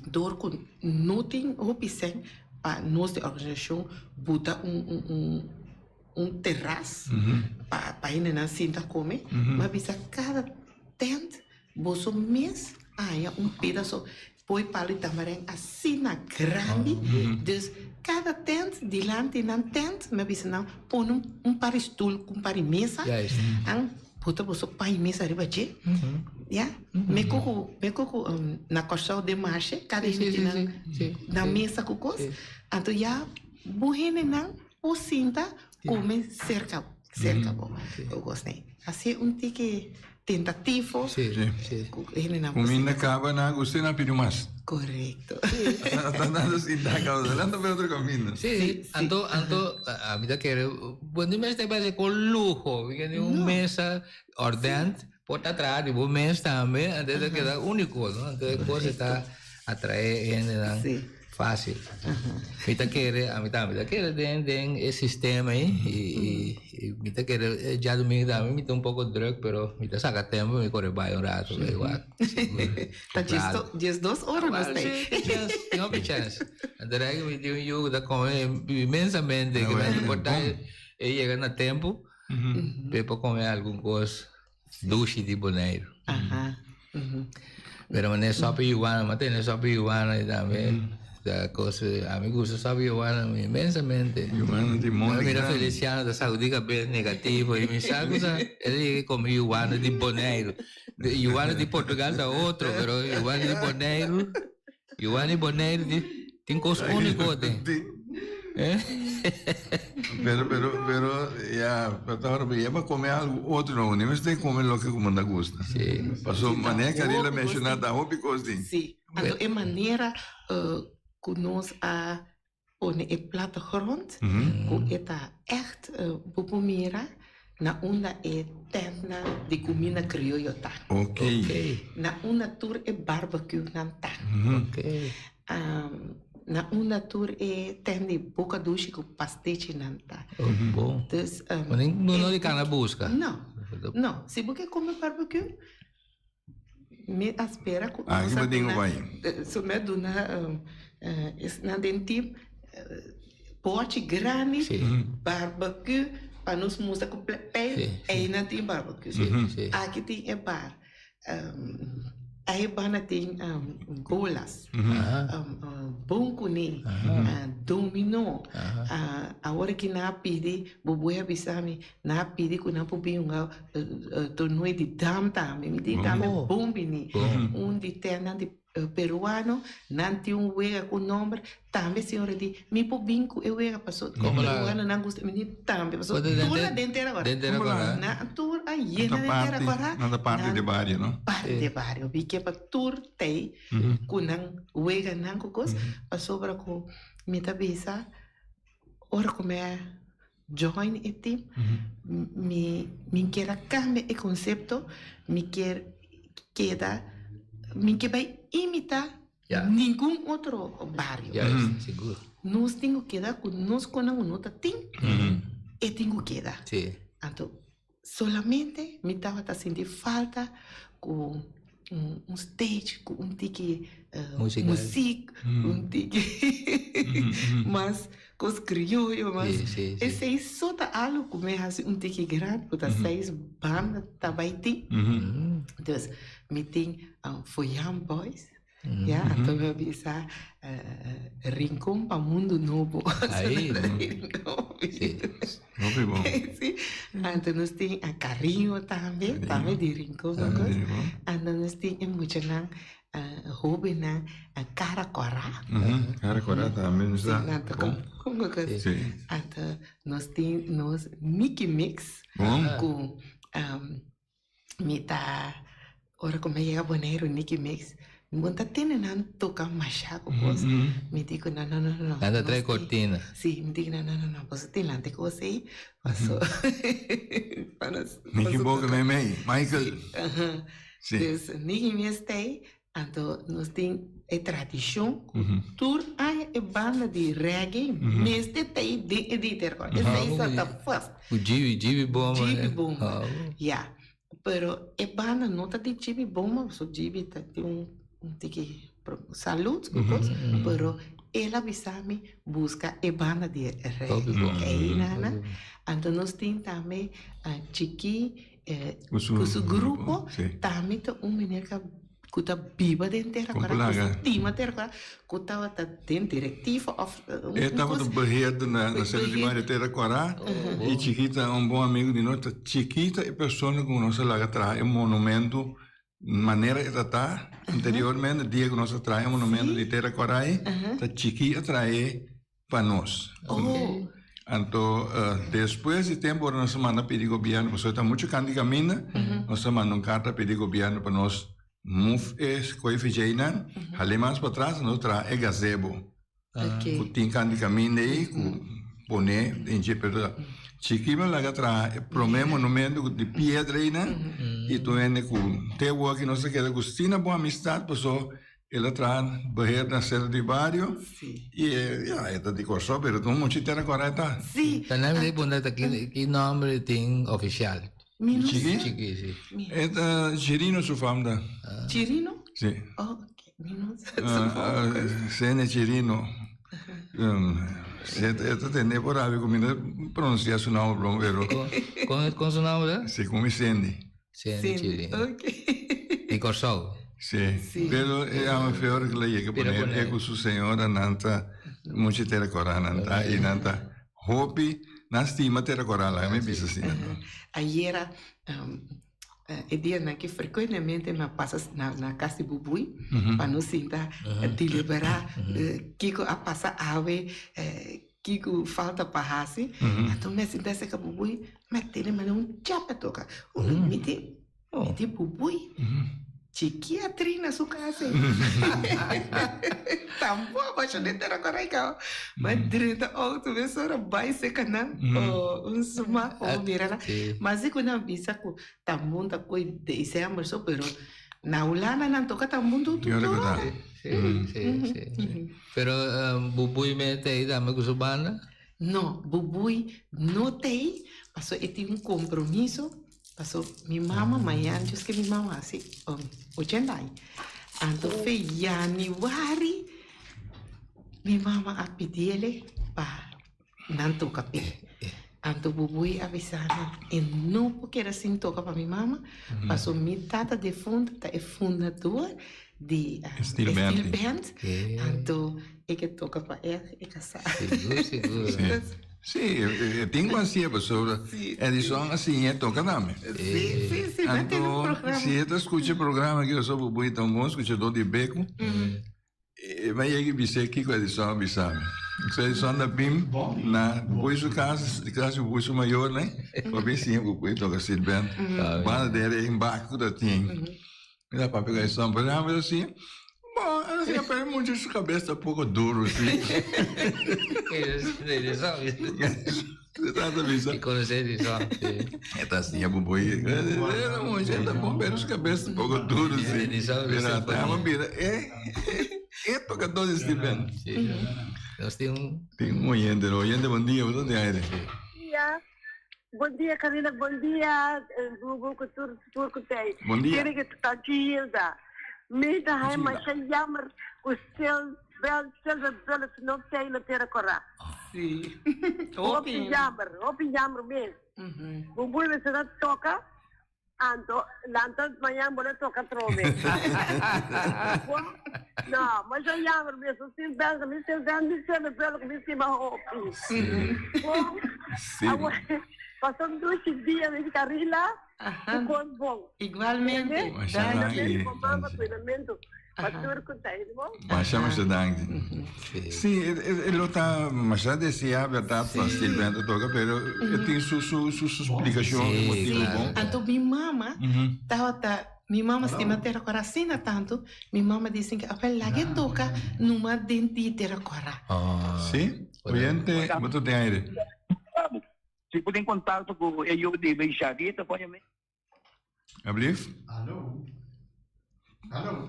Door com nothing opção para nós de organização botar terraço para ir na cinta comer, mas visa cada tent você mês aí pedaço põe para também assim na grande, dus cada tent delante na tent, mas visa não põe par stool com par mesa, bota você pai mesa arriba de, ya, me coco na construção de marcha, cada gente na mesa com coisa, então já buhene não o cinta come cerca bom, eu gostei, assim tique tentativo, Comida acaba na gostei na pediu mais. correto. Está dando cinta acaba, adelante para outro caminho. Sí, ando, a mí que bueno, me está parece con lujo, porque un mesa ordente, por atrás, y un mes también, antes de quedar único, ¿no? Entonces, cosa está atraer Sí. fácil. A mí también quiere den el sistema ahí, y me quiere, ya domingo también me está un poco druk, pero me saca tiempo, me corre para un rato, igual. Está 2 horas não tem. Tengo mi chance. André que me dio yo da comer inmensamente, que me importa llegar a tiempo, para comer alguna cosa dulce de boneiro. Pero no es sopa iguana, mas tem sopa iguana também. Da cosa, a mí gusta sopa iguana inmensamente. Iguana de monte. Mira Feliciano da saúde bem negativo e me sabe ele come iguana de boneiro. Iguana de Portugal da outro, pero iguana de boneiro tem coisa única tem. Pero ya, ahora ya va a comer algo otro, no, ni me estoy comiendo lo que como me gusta. Sí. Pasó manera que Ariela mencionaba da hobby costi. Sim, então é maneira que nós a poner o plattegrond, que está echt bopomera na onda eterna de comida criolla tá. Ok. Na onda tour é barbecue não tá. Ok. Na onda tour é tem de boca doce com pastete não tá. Bom. Dus, Não de cana busca. Não. Se você come barbecue, me espera que Ah, que badinho vai. So me dona na dentim pote grande barbecue para nos mostrar que pé aí não tem barbecue. Aqui tem bar. Aí bana tem golas, bom cone, dominó. A hora que na pede, bobo é bisami, na pede que na pubi torneio de dam também, me diga bom bini, de terna de peruano, não tem wega com nome, também senhora de me pobinco eu wega passou, peruano não gosta me também passou, toda dentera agora, na tour a hiena dentera agora, na parte de barrio, não? Parte de barrio, vi que para tour tei, com não wega não cocos, passou para com me tabisa, ora como é join e team, me quer cambiar o conceito, me quer vai imitar nenhum outro barrio. Seguro. Nós temos que dar conosco na nota tem e temos que dar. Então, solamente me estava sentindo falta com stage, com tique música, tique mas com os crioulos, mas esse é só algo como é assim tique grande, porque seis bandas também tem. Então, me tem Foyam Boys, então eu bisa Rincón para Mundo Novo. Aí, Muito bom. Então nós temos a Carrinho também de Rincón. Então nós temos muito hobby na Caracora. Caracora também está. Como que Sim. então nós temos Mickey Mix Bom. com ora como é que boneiro Mickey Mix. Muita tem não toca machaco pois me digo não. Nada trae cortina. Sim, me digo não, pois tem lá tem coisa aí. Passou. Mickey Boga Meme, Michael. Sim. Dus Mickey Mix tem, então nós tem a tradição, cultura, a banda de reggae, mas tem de terror. Essa é a first. O Gibi Bomba. Gibi Bomba. Yeah. Pero a banda não tá de Gibi Bomba, so Gibi tá de tiki saúde, pero ela avisame busca a banda de reggae, nana. Então nós tem também Chiqui, o seu grupo, também tem menino que tá viva dentro agora, que time dentro agora, que tá dentro diretivo of. Estava no barreiro na cidade de Maritera Corá e Chiquita é bom amigo de nós. Chiquita é pessoa que nós lá atrás é monumento. Maneira de tratar anteriormente dia que nós traz um monumento de Terra Corai tá chiqui atrai para nós. Então depois de tempo nós manda pedir governo, você tá muito canto caminha, nós manda carta pedir governo para nós move es coeficiente, alemães para trás nós traz gazebo. O tem canto caminha aí, pone em jeito Chiqui me laga tra prome monumento de pedra aí, né? E tu vende com teu aqui não sei que da Agostina boa amistade, passou ela tra barreira na cela de barrio e é de corso, pero tu muito terra correta. Sim. Também de bunda que nome tem oficial. Chiqui, sim. É Chirino su famda. Chirino? Sim. Ok, Minus. Sene Chirino. Esta tem por aí como pronunciar seu nome, pero com seu nome? Se come Sandy. Sandy. Ok. E Corsol. Sim. Pero é a melhor que lhe que poner é com sua senhora nanta muito terra corana nanta e nanta hopi na estima terra corana, me bisa assim. Ayer é dia que frequentemente me passa na casa de Bubui para nos sentar deliberar Kiko a passar ave Kiko falta para assim então me sentar se que Bubui me tem chapa toca me tem Bubui chiquinha trina sua casa tampouco acho de ter agora igual mas direito outro vez ora vai ser canal ou suma ou mira mas e quando avisa que tá mundo coi de dezembro só pero na ulana não toca tá mundo tudo sim pero Bubui me tem dame com subana não Bubui não tem passou e tem compromisso passou minha mama amanhã diz que minha mama assim 80 anos então foi januário minha mama a pedir ele para não tocar pé então Bubui avisando e não porque era assim toca para minha mama passou minha tata de fundo é fundador de Steel Band então é que toca para ele é casado seguro Sim, tem assim a pessoa. Edição assim é toca também. Sim, vai ter um programa. Se você escuta o programa que eu sou Bubui tão bom, escuta do de beco, vai aí que você aqui com a edição avisar. Se a edição da BIM, na Bubui sua casa, de casa Bubui sua maior, né? Para ver se Bubui toca Steel Band. Banda dele em barco da tem. Dá para pegar a edição, mas assim. Bom, assim, a pergunta de cabeça um pouco duro, assim. Eles sabem. E conhecer eles só. É assim, a Bubui. Era uma gente bom, pero os cabeças um pouco duros, assim. Eles sabem. É tocador de Steel Band. Nós temos Tem oyente, bom dia, bom dia. Bom dia, Karina, bom dia, Google Turco tem. Bom dia. Queria que tu tá aqui, Hilda. Me dá raiva, mas se chama o seu belo, não tem na terra corá. Sim. O pijama mesmo. O boi você não toca, então, lança manhã você toca trove. Não, mas eu chamo mesmo, se belo, me sendo belo, me sendo roupa. Sim. Passando 2 dias de carrila, bom. Igualmente. Treinamento, Pastor ko tayo mo. Mas dank. Sí, lo está más decía verdad fácil vendo toca, pero tem su explicação motivo bom. Então minha mama minha mama estima terra cora assim tanto, minha mama disse que apel lá que toca numa dente terra cora. Sim? Oyente, muito tem aire. Se puder em contato com eu de Benjavita, pode me. Ablif? Alô? Alô?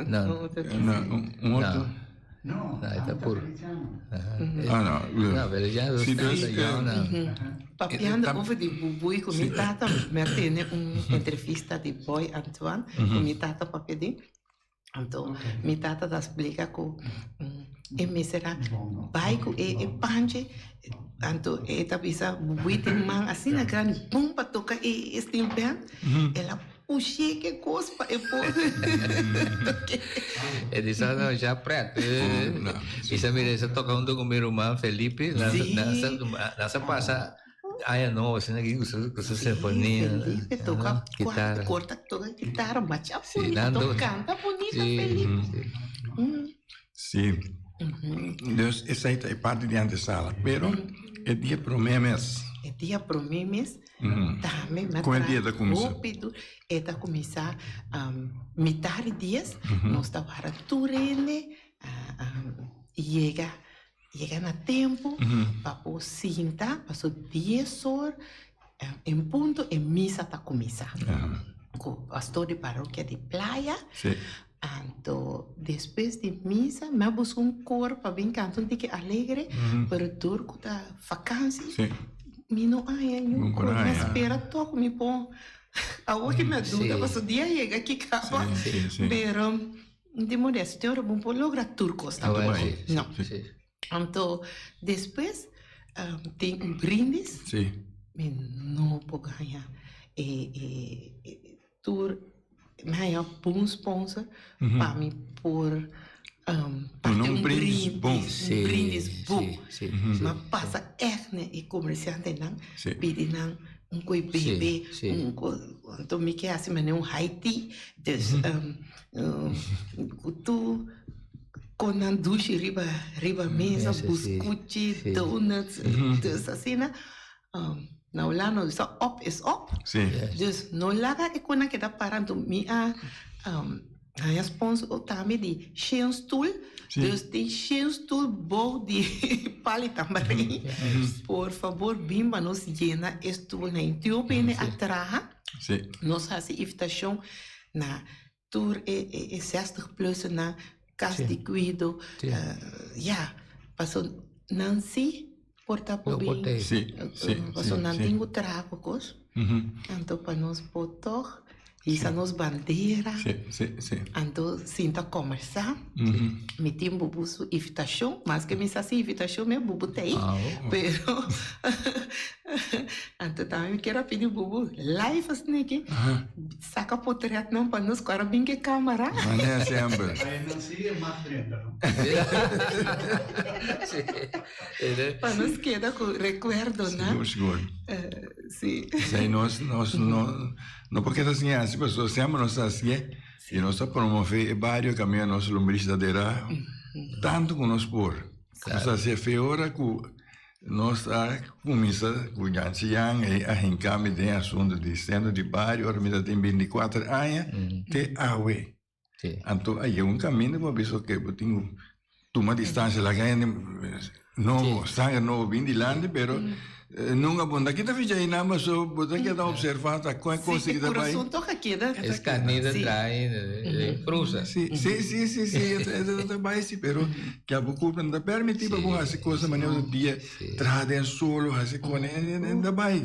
Não. Outro? Não. Não, está puro. Não, velho, já Papiando over de bubui com minha tata, me teve uma entrevista de boy Antoine, com minha tata papedi. Então, minha tata da explica que me será baiko e panje, então eta bisa bubui tem man assim na grande bomba toca e estimpen, ela puxei que cospa e pode. Ele só não já preto. Isso me você toca com o meu irmão Felipe, nessa passa aí não, assim aqui com essa sinfonia. Felipe toca guitarra, corta toca guitarra, bacha bonito, canta bonito Felipe. Sim. Então, essa aí é parte de antesala, pero é dia pro mês. É dia pro mês. Também, qual é o dia da comissão? Rápido, é da comissão, metade dias, nós estamos para turene, chega na tempo, para o cinta, passou 10 horas, em ponto, em missa está começando. Com o pastor de paróquia de Praia. Sim. Então, depois de missa, me busco cor para bem cantar um tique alegre, para turco da vacância. Sim. Mino ai, eu me espera toco me pon. A outra me dúvida, mas o dia chega aqui acaba. Pero de modesto, tem hora bom por lograr turcos também. Não. Então, depois tem brindis. Sim. Me não pode ganhar. Tour me bom sponsor para me por um brindis bom. Brindis bom. Mas passa erne e comerciante não pede não coi bebê então me quer assim mas um Haiti dus tu com a duche riba mesa biscoito donuts dus assim né não lá não só up is up dus não larga e quando que dá parando me a sponsor também de Shenstool, dus tem Shenstool bom de palita também. Por favor, bimba nos llena estuvo na Etiópia atrás. Nós fazemos invitação na tour e 60+ na casa de cuido. Passou Nancy porta por bem. Passou Nantingo tragos. Então para nós botar isso nos bandeira, então sinta conversar, me tem bubu su invitação, mas que me sabe invitação me bubu tem, pero então também quero pedir bubu live assim aqui, saca portrait não para nos cara bem que câmera. Mané sempre. Aí não se é mais frente, não? Para nos queda com recuerdo, né? Sim. Sim, nós não porque assim as pessoas sempre nos assim e nós promover vários caminhos nosso lombrista derá tanto que nós por nós assim feora que nós a começa com jansiang e a encame de assunto de sendo de vários ormida tem 24 anos te awe então aí caminho para pessoa que tenho uma distância lá ganha não sangue não vim de lande pero não abunda aqui tá ficha aí nada mas só botar que tá observando a coisa que tá vai escarnida trai cruza sim tá vai sim pero que a pouco não permite para bom essa coisa maneira do dia traz solo essa coisa ainda vai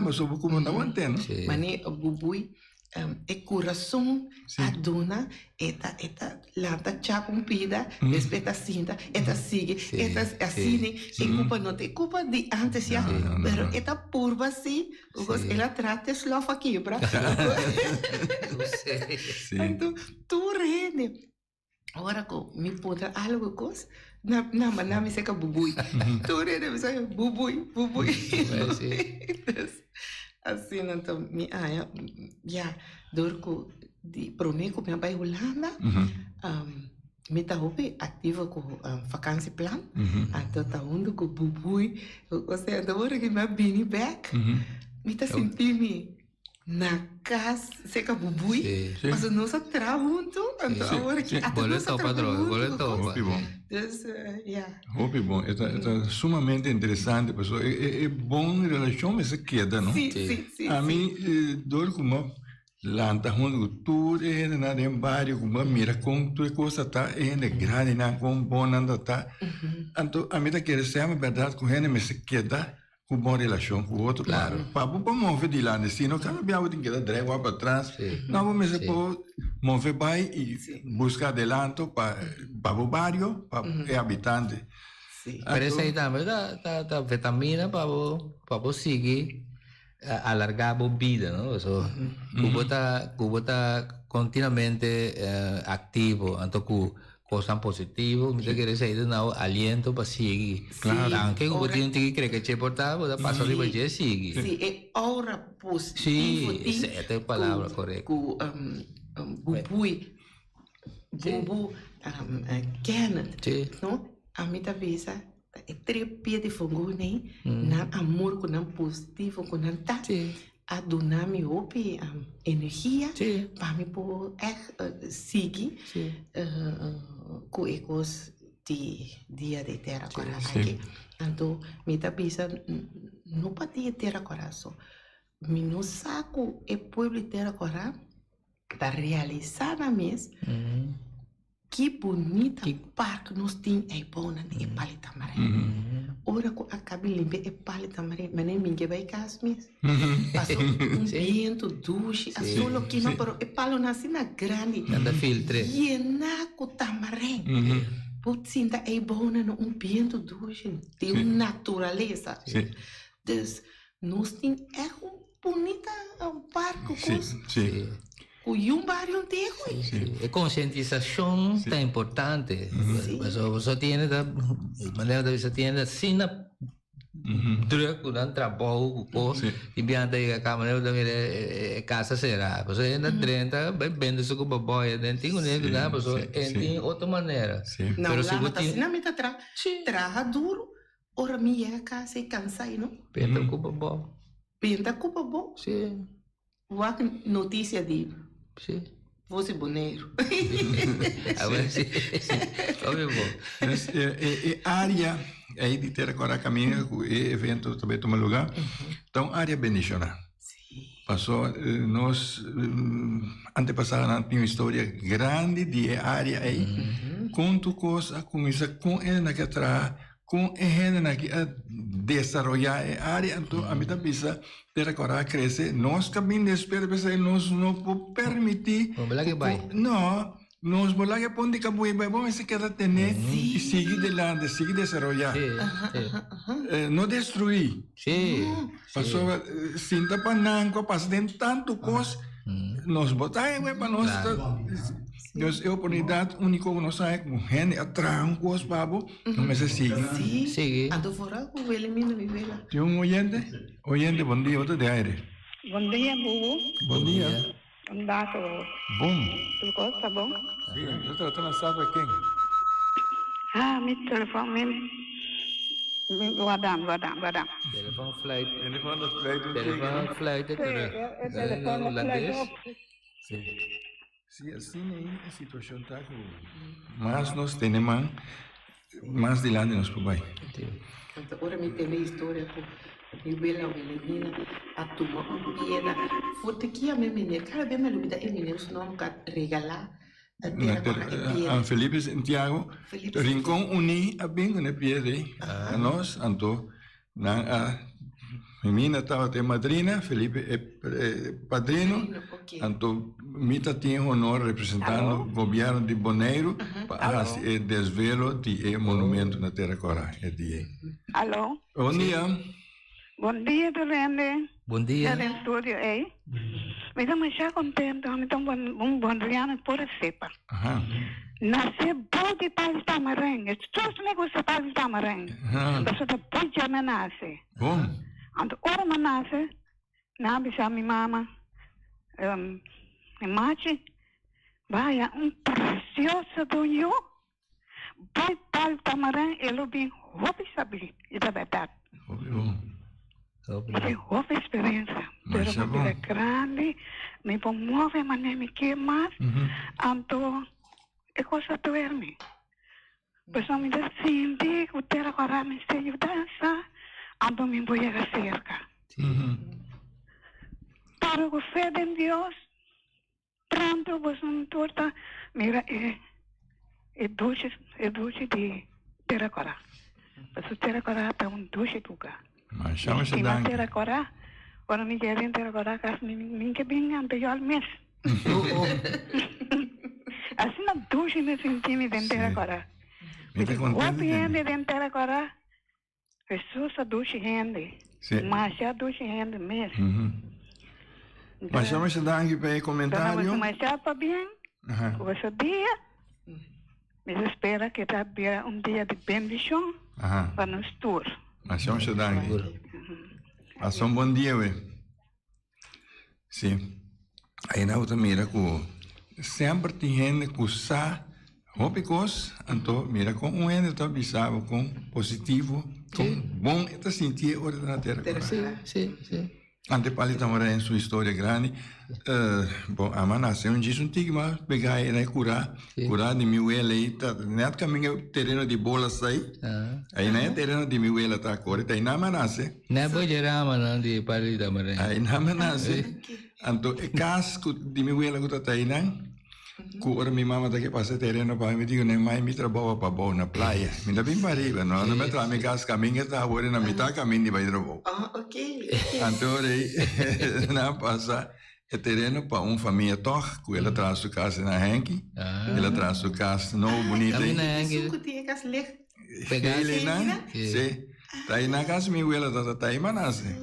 mas só pouco não aguenta mani bubui e coração a dona eta lanta chapumpida respeita cinta eta sigue eta assim e culpa não tem culpa de antes já pero eta purva assim porque ela trata slofa quebra então tu rende agora com me podrá algo coisa na me seca bubui tu rende me sai bubui assim então já dorco de prometo minha pai Holanda, me tá ativo com vakantieplan, então tá indo com bubui, ou seja, agora que me bini back, me tá sentindo na casa, seca bubui, mas não se trava junto, então agora que até não se trava junto. Hopi bom, é sumamente interessante, pessoal. É bom relação, mas se queda, não? Sim. A mim, dor como lanta junto tudo é na em barrio como mira com tu coisa tá é grande na com bom anda tá. Então a mim tá querer ser a verdade com ele, mas se queda com boa relação com o outro. Claro. Para mover de lá, se não cada vez tem que dar drego para trás. Não vamos se pôr mover vai e buscar adelanto para o barrio, para o habitante. Parece aí também da vitamina para seguir alargar a vida, ¿no? Eso, Cuba está continuamente activo, então cosas positivas, me quiere decir de nuevo aliento para seguir. Claro. Aunque Cuba tiene que creer que se portaba, pasa arriba y sigue. Sí, es aura positiva. Sí, esa es la palabra correcta. Bubu, Kenneth, ¿no? A mí también é terapia de fogo, né? Não amor, com não positivo, com não tá. A donar me opi energia para me poder seguir com ecos de dia de terra agora aqui. Então, me tá pensando, não pode ter agora só. Me não saco é povo de terra agora para realizar a mês. Que bonita parque nós temos aí bom na Palita Maré. Ora que acabei de limpar Palita Maré, mas nem ninguém vai casa mesmo. Passou vento, duche, a solo que não parou. Palo nasce na grande. Anda filtre. E na Tamaré. Pode sentar aí bom na vento, duche, tem uma natureza. Então, nós temos bonita parque. Sim. O barrio inteiro. A conscientização é importante. Você tem de maneira de você tem sin druk dan trabalho com e bem daí a câmera da casa será. Você ainda drenta bem isso com baboia dentro com ele lá, você tem outra maneira. Não, se você tem na meta traga duro, ora minha casa e cansa não. Penta com babó. Sim. Uma notícia de você boneiro. Agora sim. Área aí de ter agora caminho e evento também toma lugar. Então área bendicional. Passou nós antepassado na uma história grande de área aí. Conto coisa com isso com ele naquela tra com ele naquela desenvolver a área então a mim também ter agora crescer nós caminho espera pensar nós não podemos permitir não nós vamos que pode que vamos se queda ter e seguir adelante seguir desenvolver não destruir passou sinta para não passa dentro tanto coisa nós botar para nós Deus é a oportunidade única que nós temos com gente atrás com os babos mas sigue ando fora com ele mesmo viver lá tem oyente bom dia outro de aire bom dia Bubu bom dia Andato bom tudo está bom sim eu estou na sala quem meu telefone guardam telefone flight holandês sim assim a situação está mas nós temos mais de lá nós vai então agora me tem a história com Bela Belenina a tua pieda foto que a minha menina cara bem maluco da menina se não quer regalar a Felipe Santiago Rincón uni a bem com a pieda a nós então na menina estava de madrina Felipe é padrino então Mita tinha honor representando o governo de Bonaire para o desvelo do monumento na Terra Cora alô bom dia Dolene bom dia no estúdio aí me estou muito contente me estou bom dia por sepa nasce bode para Tamarém estou negócio para Tamarém você tá pode me nasce bom ando ora me nasce na bisa mi mama machi Vaya, precioso dueño. Vai para Tamarã, ele bem houve saber, é da verdade. Houve experiência, mas uma vida grande, me promove, mas nem me quer mais, então, é coisa doer-me. Pessoal me diz, sim, digo, ter agora me sei dança, então me vou a cerca. Para o fé em Deus, pronto, você não torta, mira, é doce de terracora. Mas terracora está doce lugar. Mas chama-se dança. Mas terracora, quando me querem terracora, me que bem anterior mês. Assim não doce me senti me dentro terracora. O gente dentro terracora, Jesus a doce gente. Mas já doce gente mesmo. Mas chama-se dança para comentário. Mas já para bem. Você dia. Mas espera que tenha dia de bendição para nós todos. Mas chama-se dança. Passa bom dia, ué. Sim. Aí na outra mira que sempre tem gente que usa roupas, então mira com gente está bisava com positivo, com bom, está sentir hora na terra. Sim. Ante Pali Tamarã em sua história grande, bom, a mana nasceu um dia um tigma, pegar ele e curar de miuela aí, tá, net caminho terreno de bola sai, aí não é terreno de miuela tá agora, aí não nasce. Não é bojerama não de Pali Tamarã. Aí não nasce, então é casco de miuela que tá aí não. Ora minha mama tá que passa terreno para me digo nem mais me trabalha para bom na praia, me dá bem pariba, não me traz me casa caminho tá agora na metade caminho de vai trabalhar. Ok. Então aí não passa é terreno para uma família torre, que ela traz sua casa na Henke, ela traz sua casa não bonita. Suco tinha casa ler. Pegar ele né? Sim. Tá aí na casa minha ela tá aí manase.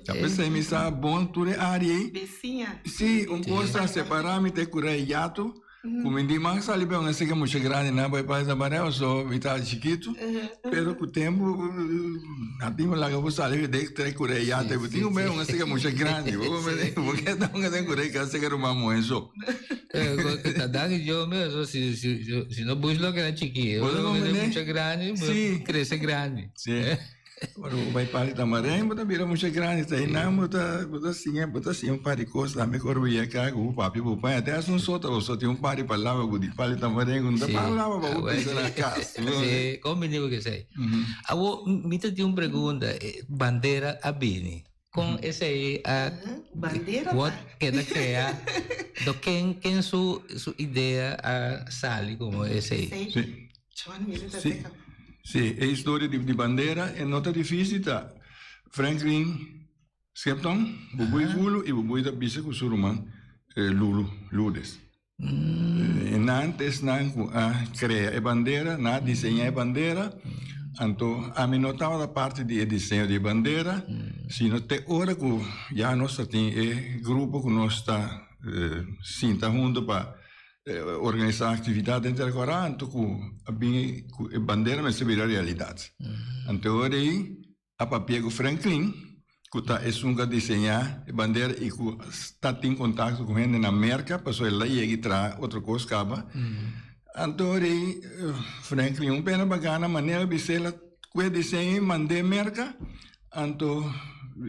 Já pensei me está bom tudo área aí. Becinha. Sim, coisa separar me ter cura hiato. Como me mais ali bem, não sei que é muito grande, não vai para essa barra, só me tá chiquito. Pero com o tempo, até me larga você ali de ter cura hiato, eu tenho bem, não sei que é muito grande. Porque não tem cura que sei que era uma moenso. Tá dando eu mesmo, se não busco que era chiquinho, muito grande, cresce grande. Sim. Agora vai para Tamarã, mas também era muito grande, aí não, bota assim um par de coisas, também corria cá, o papi, o pai, até as não só tinha um par de palavras, o de para Tamarã, não dá palavra para o na casa. Sim, como menino que sei. Agora, me tem uma pergunta, bandeira abini. Com esse aí, a bandeira, que da criar, do quem sua ideia a sali como esse aí. Sim. Sim, a história de bandeira é nota difícil, tá? Franklin Skepton, Bubui Gulo e Bubui da Bisa com Suruman, Ludes. Antes, não criar a bandeira, não desenhar a bandeira, então, a mim notava da parte de desenho de bandeira, se não tem hora que já nós temos grupo que nós está sinta junto para organizar atividade dentro agora, então a bandeira me se vira realidade. Então aí a papel com Franklin, que está é desenhar a bandeira e que está em contato com gente na América, passou lá e traz outra coisa acaba. Então aí Franklin pena bacana maneira de ser que desenho mandei América, então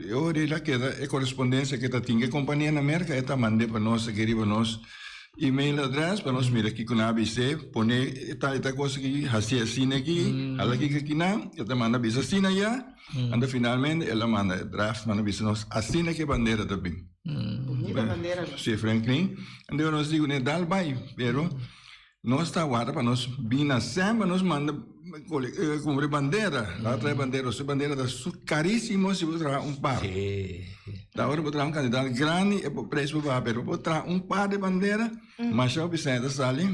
eu olhei lá que a correspondência que está tinha companhia na América, esta mandei para nós, queria nós email address para nós mira aqui com a ABC, pone esta coisa aqui, assim aqui, ela aqui não, ela manda bisa assim já, e finalmente ela manda draft, manda bisa nós assina que bandeira também. Bonita bandeira. Sim, Franklin, então nós digo né dal vai, pero nós está guarda para nós bina sempre nós manda comprar bandeira, lá traz bandeira, sua bandeira da caríssimo se você trazer par. Da hora botar candidato grande é por preço para pero botar par de bandeira, mas já observa sali,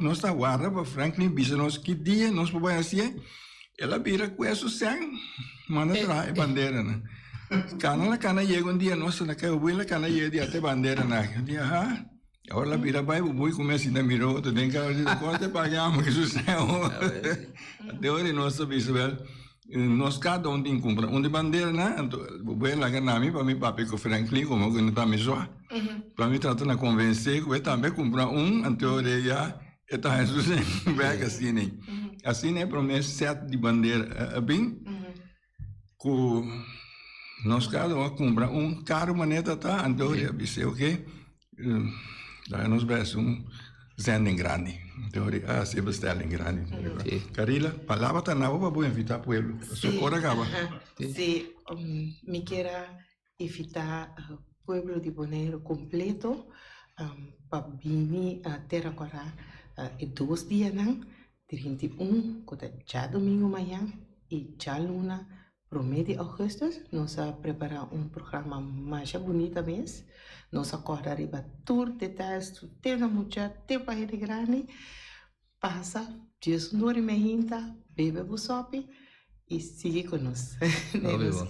nós está guarda para Franklin bisa nós que dia nós podemos assim, ela vira com isso sem manda trazer bandeira, né? Cana chega dia nós na que o cana chega até bandeira na dia agora la vira vai bui começa a mirou, tu tem que dizer quanto pagamos que isso é. Até hoje nós sabemos Nós cada um tem compra um de bandeira, né? Então, vou lá ganhar para mim papai com Franklin, como que não tá me zoar. Para mim tratando de convencer que eu também comprar então já está Jesus vai assim né. Assim né para mim certo de bandeira bem com nós cada um compra caro maneta tá então já disse ok. Daí nós vemos zenden grande. Teoria, se bestelling grande. Carila, palavra tá na para vou invitar pueblo. Socorro acaba. Sí, me quero invitar pueblo de Bonaire completo para vir a Terra Cora 2 dias não, 31, já domingo manhã e já luna, pro de agosto, nós vamos preparar programa mais bonito mesmo. Nós acordaremos para tour detalhes, tem muita tempo aí de grande, passa, dias no hinta, bebe o sope e sigue conosco.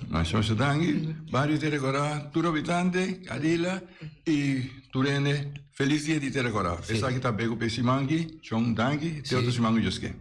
Mas nós estamos vários de agora, tour habitante, Carila e Turene, feliz dia de ter agora. Essa aqui tá bem com o Pessimangi, Chong Dangi, Teodo Simangu Joske.